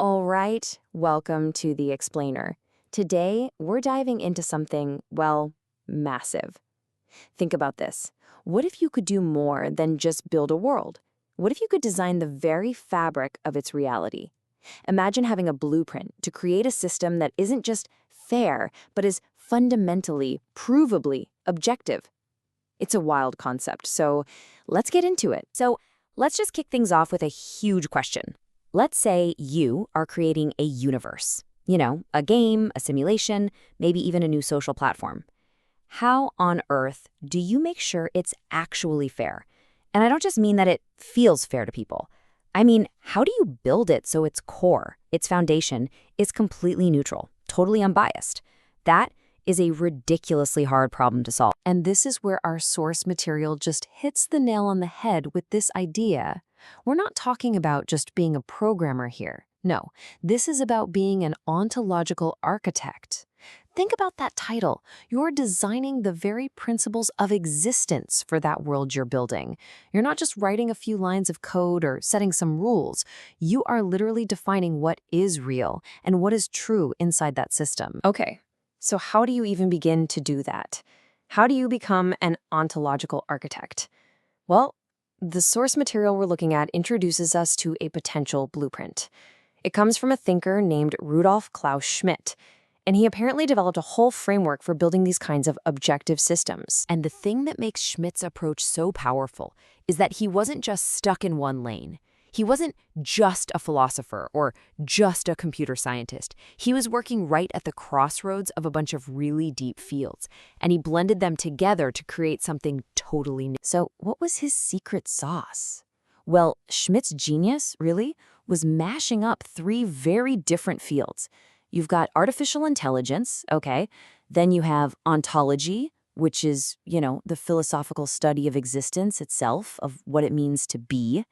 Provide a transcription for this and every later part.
All right, welcome to The Explainer. Today, we're diving into something, well, massive. Think about this. What if you could do more than just build a world? What if you could design the very fabric of its reality? Imagine having a blueprint to create a system that isn't just fair, but is fundamentally, provably objective. It's a wild concept, so let's get into it. So let's just kick things off with a huge question. Let's say you are creating a universe. You know, a game, a simulation, maybe even a new social platform. How on earth do you make sure it's actually fair? And I don't just mean that it feels fair to people. I mean, how do you build it so its core, its foundation, is completely neutral, totally unbiased? That is a ridiculously hard problem to solve. And this is where our source material just hits the nail on the head with this idea. We're not talking about just being a programmer here. No, this is about being an ontological architect. Think about that title. You're designing the very principles of existence for that world you're building. You're not just writing a few lines of code or setting some rules. You are literally defining what is real and what is true inside that system. Okay, so how do you even begin to do that? How do you become an ontological architect? Well, the source material we're looking at introduces us to a potential blueprint. It comes from a thinker named Rudolf Schmidt, and he apparently developed a whole framework for building these kinds of objective systems. And the thing that makes Schmidt's approach so powerful is that he wasn't just stuck in one lane. He wasn't just a philosopher or just a computer scientist. He was working right at the crossroads of a bunch of really deep fields, and he blended them together to create something totally new. So what was his secret sauce? Well, Schmidt's genius, really, was mashing up three very different fields. You've got artificial intelligence, okay. Then you have ontology, which is, the philosophical study of existence itself, of what it means to be.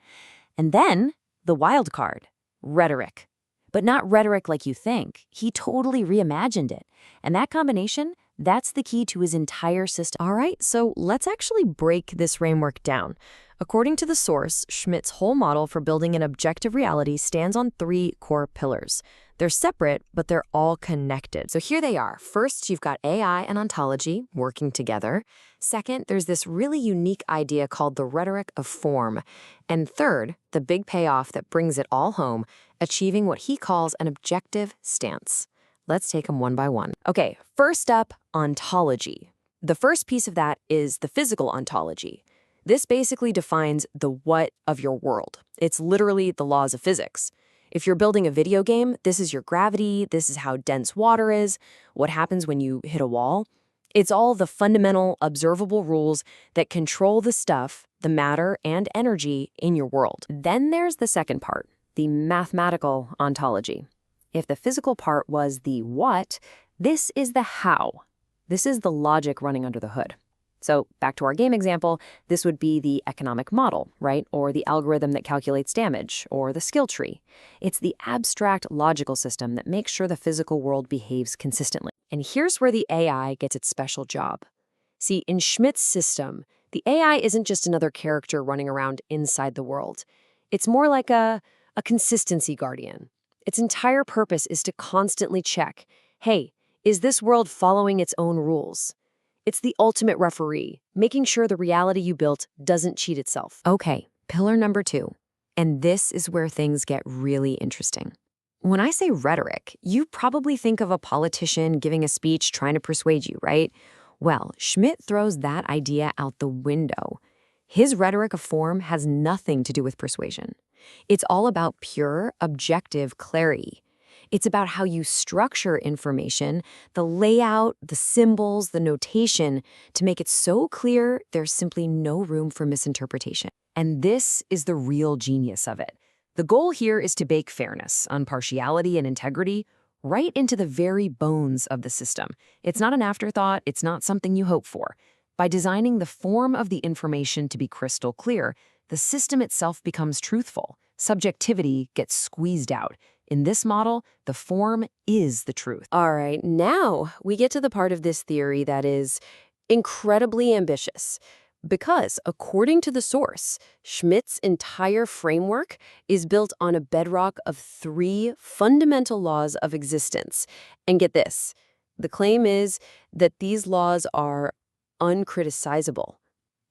And then the wild card, rhetoric. But not rhetoric like you think. He totally reimagined it. And that combination, that's the key to his entire system. All right, so let's actually break this framework down. According to the source, Schmidt's whole model for building an objective reality stands on three core pillars. They're separate, but they're all connected. So here they are. First, you've got AI and ontology working together. Second, there's this really unique idea called the rhetoric of form. And third, the big payoff that brings it all home, achieving what he calls an objective stance. Let's take them one by one. Okay, first up, ontology. The first piece of that is the physical ontology. This basically defines the what of your world. It's literally the laws of physics. If you're building a video game, this is your gravity, this is how dense water is, what happens when you hit a wall. It's all the fundamental, observable rules that control the stuff, the matter, and energy in your world. Then there's the second part, the mathematical ontology. If the physical part was the what, this is the how. This is the logic running under the hood. So back to our game example, this would be the economic model, right? Or the algorithm that calculates damage, or the skill tree. It's the abstract logical system that makes sure the physical world behaves consistently. And here's where the AI gets its special job. See, in Schmidt's system, the AI isn't just another character running around inside the world. It's more like a consistency guardian. Its entire purpose is to constantly check, hey, is this world following its own rules? It's the ultimate referee, making sure the reality you built doesn't cheat itself. Okay, pillar number 2. And this is where things get really interesting. When I say rhetoric, you probably think of a politician giving a speech trying to persuade you, right? Well, Schmidt throws that idea out the window. His rhetoric of form has nothing to do with persuasion. It's all about pure, objective clarity. It's about how you structure information, the layout, the symbols, the notation, to make it so clear there's simply no room for misinterpretation. And this is the real genius of it. The goal here is to bake fairness, impartiality, and integrity right into the very bones of the system. It's not an afterthought, it's not something you hope for. By designing the form of the information to be crystal clear, the system itself becomes truthful. Subjectivity gets squeezed out. In this model, the form is the truth. All right, now we get to the part of this theory that is incredibly ambitious. Because, according to the source, Schmidt's entire framework is built on a bedrock of 3 fundamental laws of existence. And get this, the claim is that these laws are uncriticizable,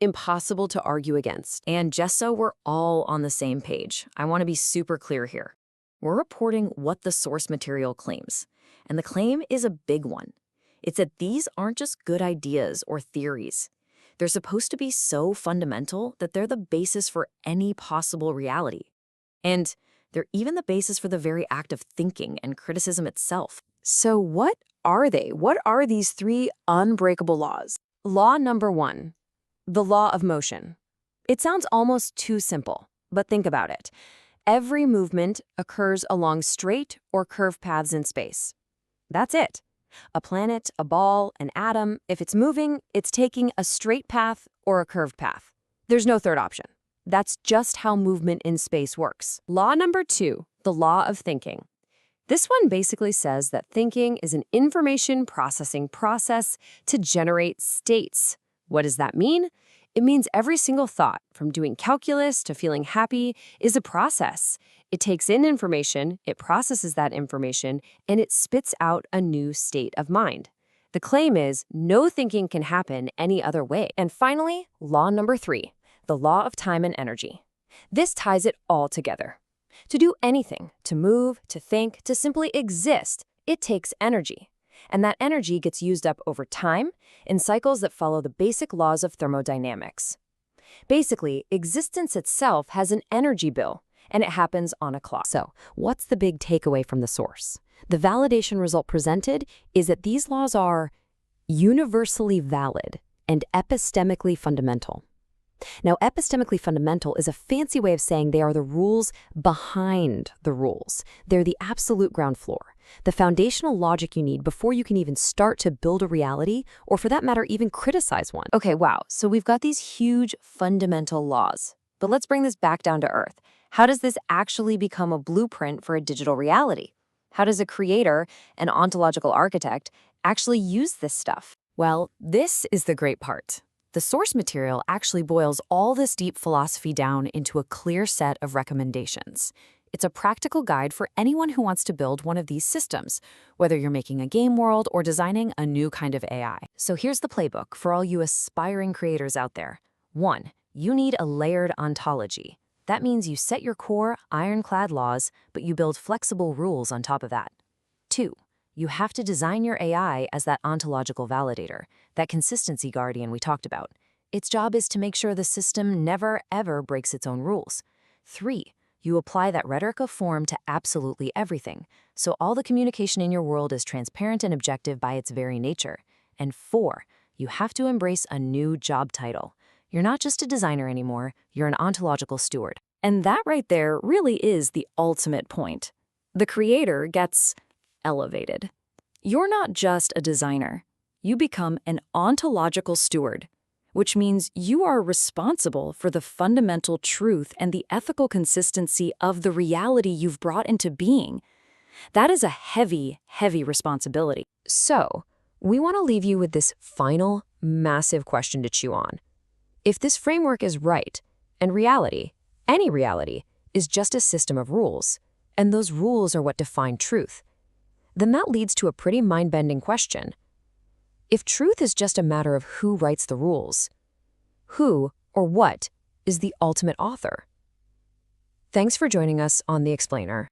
impossible to argue against. And just so we're all on the same page, I want to be super clear here. We're reporting what the source material claims. And the claim is a big one. It's that these aren't just good ideas or theories. They're supposed to be so fundamental that they're the basis for any possible reality. And they're even the basis for the very act of thinking and criticism itself. So what are they? What are these 3 unbreakable laws? Law number 1, the law of motion. It sounds almost too simple, but think about it. Every movement occurs along straight or curved paths in space. That's it. A planet, a ball, an atom, if it's moving, it's taking a straight path or a curved path. There's no third option. That's just how movement in space works. Law number 2, the law of thinking. This one basically says that thinking is an information processing process to generate states. What does that mean? It means every single thought, from doing calculus to feeling happy, is a process. It takes in information, it processes that information, and it spits out a new state of mind. The claim is no thinking can happen any other way. And finally, law number 3, the law of time and energy. This ties it all together. To do anything, to move, to think, to simply exist, it takes energy. And that energy gets used up over time in cycles that follow the basic laws of thermodynamics. Basically, existence itself has an energy bill, and it happens on a clock. So, what's the big takeaway from the source? The validation result presented is that these laws are universally valid and epistemically fundamental. Now, epistemically fundamental is a fancy way of saying they are the rules behind the rules. They're the absolute ground floor, the foundational logic you need before you can even start to build a reality, or for that matter, even criticize one. Okay, wow. So we've got these huge fundamental laws. But let's bring this back down to earth. How does this actually become a blueprint for a digital reality? How does a creator, an ontological architect, actually use this stuff? Well, this is the great part. The source material actually boils all this deep philosophy down into a clear set of recommendations. It's a practical guide for anyone who wants to build one of these systems, whether you're making a game world or designing a new kind of AI. So here's the playbook for all you aspiring creators out there. 1. You need a layered ontology. That means you set your core, ironclad laws, but you build flexible rules on top of that. 2. You have to design your AI as that ontological validator, that consistency guardian we talked about. Its job is to make sure the system never, ever breaks its own rules. 3. You apply that rhetoric of form to absolutely everything, so all the communication in your world is transparent and objective by its very nature. And 4. You have to embrace a new job title. You're not just a designer anymore, you're an ontological steward. And that right there really is the ultimate point. The creator gets elevated. You're not just a designer. You become an ontological steward, which means you are responsible for the fundamental truth and the ethical consistency of the reality you've brought into being. That is a heavy, heavy responsibility. So, we want to leave you with this final, massive question to chew on. If this framework is right, and reality, any reality, is just a system of rules, and those rules are what define truth, then that leads to a pretty mind-bending question. If truth is just a matter of who writes the rules, who or what is the ultimate author? Thanks for joining us on The Explainer.